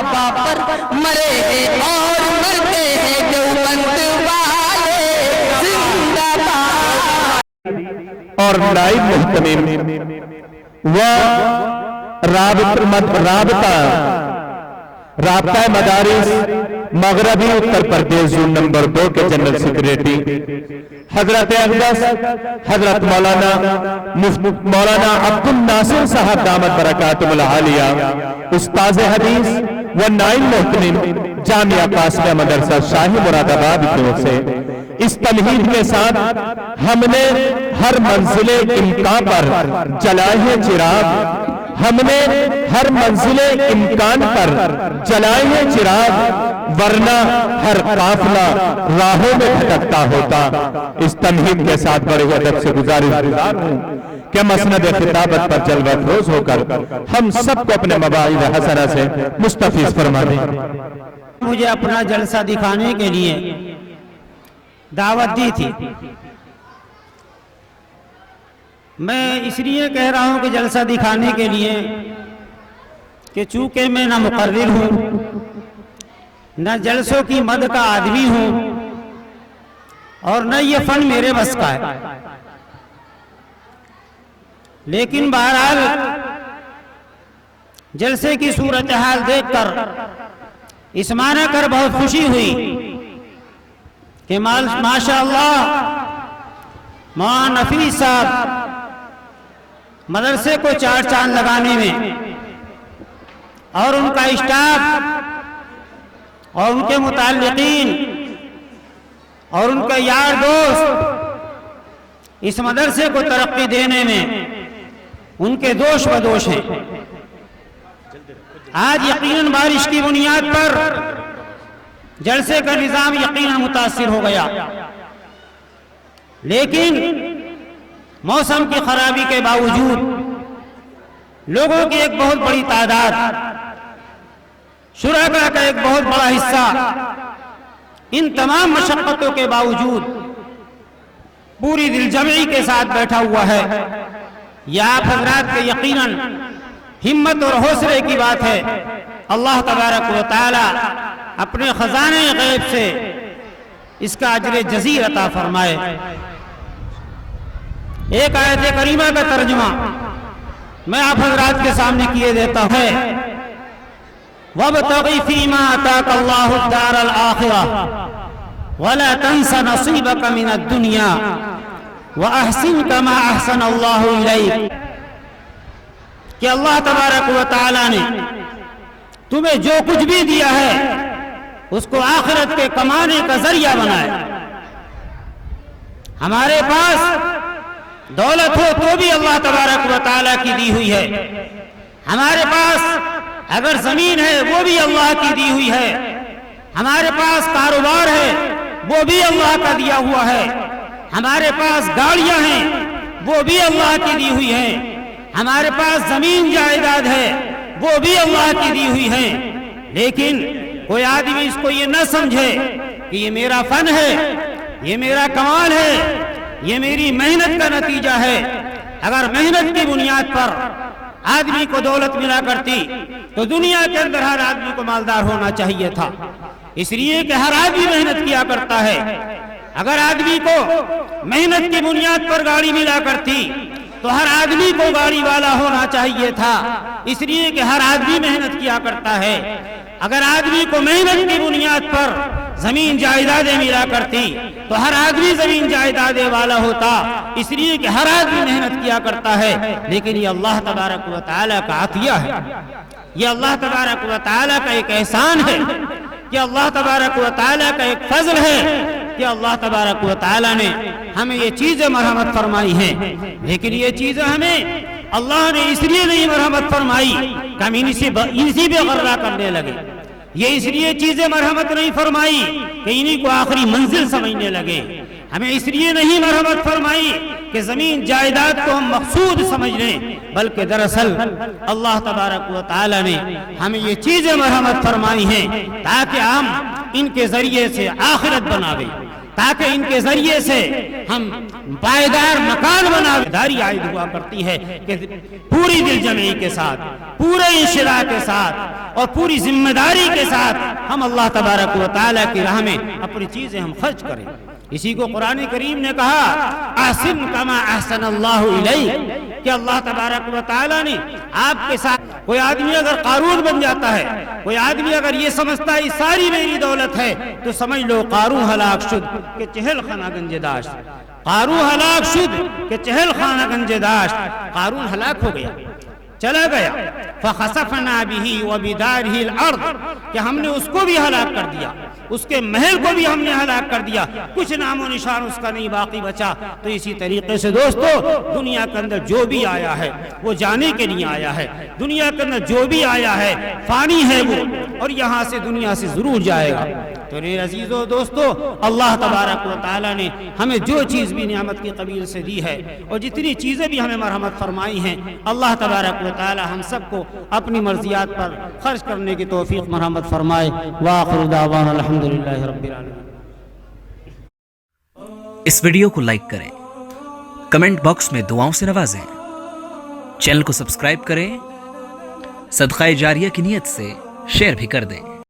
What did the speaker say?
صحابہ پر مرے ہیں اور مرتے ہیں دیوبند والے زندہ باد۔ اور نائب محتمم و رابطہ مدارس مغربی اتر پردیش زون نمبر 2 کے جنرل سیکریٹری حضرت اقدس حضرت مولانا عبد الناصر صاحب دامت برکاتہ العالیہ استاذ حدیث و نائب محتمم جامعہ قاسمیہ مدرسہ شاہی مراد آباد کی طرف سے اس تمہید کے ساتھ ہم نے ہر منزل امکان پر جلائے ہیں چراغ، ہم نے ہر منزل امکان پر جلائے ہیں چراغ، ورنہ ہر قافلہ راہوں میں بھٹکتا ہوتا۔ اس تمہید کے ساتھ بڑے ادب سے گزارش ہوں کہ مسند خطابت پر جلوہ افروز ہو کر ہم سب کو اپنے مواعظ حسنہ سے مستفیض فرما دیں۔ مجھے اپنا جلسہ دکھانے کے لیے دعوت دی تھی، میں اس لیے کہہ رہا ہوں کہ جلسہ دکھانے کے لیے کہ چونکہ میں نہ مقرر ہوں نہ جلسوں کی مد کا آدمی ہوں اور نہ یہ فن میرے بس کا ہے، لیکن بہرحال جلسے کی صورتحال دیکھ کر اس معنی کر بہت خوشی ہوئی کہ ماشاءاللہ مولانا نفیس صاحب مدرسے کو چار چاند لگانے میں اور ان کا اسٹاف اور ان کے متعلقین اور ان کے یار دوست اس مدرسے کو ترقی دینے میں ان کے دوش بدوش ہیں۔ آج یقیناً بارش کی بنیاد پر جلسے کا نظام یقیناً متاثر ہو گیا، لیکن موسم کی خرابی کے باوجود لوگوں کی ایک بہت بڑی تعداد، شرکاء کا ایک بہت بڑا حصہ ان تمام مشقتوں کے باوجود پوری دل جمعی کے ساتھ بیٹھا ہوا ہے۔ یہ آپ حضرات کے یقیناً ہمت اور حوصلے کی بات ہے۔ اللہ تبارک و تعالی اپنے خزانے غیب سے اس کا اجر جزیل عطا فرمائے۔ ایک آیت کریمہ کا ترجمہ میں آپ حضرات کے سامنے کیے دیتا ہوں۔ وَابْتَغِ فِي مَا آتَاكَ اللَّهُ الدَّارَ الْآخِرَةَ وَلَا تَنْسَ نَصِيبَكَ مِنَ الدُّنْيَا وَأَحْسِنْ كَمَا أَحْسَنَ اللَّهُ إِلَيْكَ، کہ اللہ تبارک و تعالی نے تمہیں جو کچھ بھی دیا ہے اس کو آخرت کے کمانے کا ذریعہ بنائے۔ ہمارے پاس دولت ہو تو بھی اللہ تبارک و تعالی کی دی ہوئی ہے، ہمارے پاس اگر زمین ہے وہ بھی اللہ کی دی ہوئی ہے، ہمارے پاس کاروبار ہے وہ بھی اللہ کا دیا ہوا ہے، ہمارے پاس گاڑیاں ہیں وہ بھی اللہ کی دی ہوئی ہیں، ہمارے پاس زمین جائیداد ہے وہ بھی اللہ کی دی ہوئی ہے۔ لیکن کوئی آدمی اس کو یہ نہ سمجھے کہ یہ میرا فن ہے، یہ میرا کمال ہے، یہ میری محنت کا نتیجہ ہے۔ اگر محنت کی بنیاد پر آدمی کو دولت ملا کرتی تو دنیا کے اندر ہر آدمی کو مالدار ہونا چاہیے تھا، اس لیے کہ ہر آدمی محنت کیا کرتا ہے۔ اگر آدمی کو محنت کی بنیاد پر گاڑی ملا کرتی تو ہر آدمی کو گاڑی والا ہونا چاہیے تھا، اس لیے کہ ہر آدمی محنت کیا کرتا ہے۔ اگر آدمی کو محنت کی بنیاد پر زمین جائیدادیں ملا کرتی تو ہر آدمی زمین جائیدادیں والا ہوتا، اس لیے کہ ہر آدمی محنت کیا کرتا ہے۔ لیکن یہ اللہ تبارک و تعالیٰ کا عطیہ ہے، یہ اللہ تبارک و تعالیٰ کا ایک احسان ہے، یہ اللہ تبارک و تعالیٰ کا ایک فضل ہے کہ اللہ تبارک و تعالیٰ نے ہمیں یہ چیزیں مرحمت فرمائی ہیں۔ لیکن یہ چیزیں ہمیں اللہ نے اس لیے نہیں مرحمت فرمائی کہ ہم انسی پہ غرہ کرنے لگے، یہ اس لیے چیزیں مرحمت نہیں فرمائی کہ انہی کو آخری منزل سمجھنے لگے، ہمیں اس لیے نہیں مرحمت فرمائی کہ زمین جائیداد کو ہم مقصود سمجھ لیں، بلکہ دراصل اللہ تبارک و تعالی نے ہمیں یہ چیزیں مرحمت فرمائی ہیں تاکہ ہم ان کے ذریعے سے آخرت بناویں، تاکہ ان کے ذریعے سے ہم پائیدار مکان بنا داری عائد ہوا کرتی ہے کہ پوری دل جمعی کے ساتھ، پورے انشراح کے ساتھ اور پوری ذمہ داری کے ساتھ ہم اللہ تبارک و تعالیٰ کی راہ میں اپنی چیزیں ہم خرچ کریں۔ اسی کو قرآن کریم نے کہا احسن کما احسن اللہ الیک، کہ اللہ تبارک و تعالیٰ نے آپ کے ساتھ، کوئی آدمی اگر قارون بن جاتا ہے، کوئی آدمی اگر یہ سمجھتا ہے یہ ساری میری دولت ہے، تو سمجھ لو قارون ہلاک شد کہ چہل خانہ گنج داشت، قارون ہلاک شد کہ چہل خانہ گنج داشت، قارون ہلاک ہو گیا، چلا گیا۔ فخسفنا به وبداره الارض، کہ ہم نے اس کو بھی ہلاک کر دیا، اس کے محل کو بھی ہم نے ہلاک کر دیا، کچھ نام و نشان اس کا نہیں باقی بچا۔ تو اسی طریقے سے دوستو دنیا کے اندر جو بھی آیا ہے وہ جانے کے لیے آیا ہے، دنیا کے اندر جو بھی آیا ہے فانی ہے وہ، اور یہاں سے دنیا سے ضرور جائے گا۔ تو میرے عزیزو دوستو اللہ تبارک و تعالیٰ نے ہمیں جو چیز بھی نعمت کی قبیل سے دی ہے اور جتنی چیزیں بھی ہمیں مرحمت فرمائی ہیں، اللہ تبارک و تعالیٰ ہم سب کو اپنی مرضیات پر خرچ کرنے کی توفیق مرحمت فرمائے۔ وآخر دعوانا الحمدللہ رب العالمین۔ اس ویڈیو کو لائک کریں، کمنٹ باکس میں دعاؤں سے نوازیں، چینل کو سبسکرائب کریں، صدقہ جاریہ کی نیت سے شیئر بھی کر دیں۔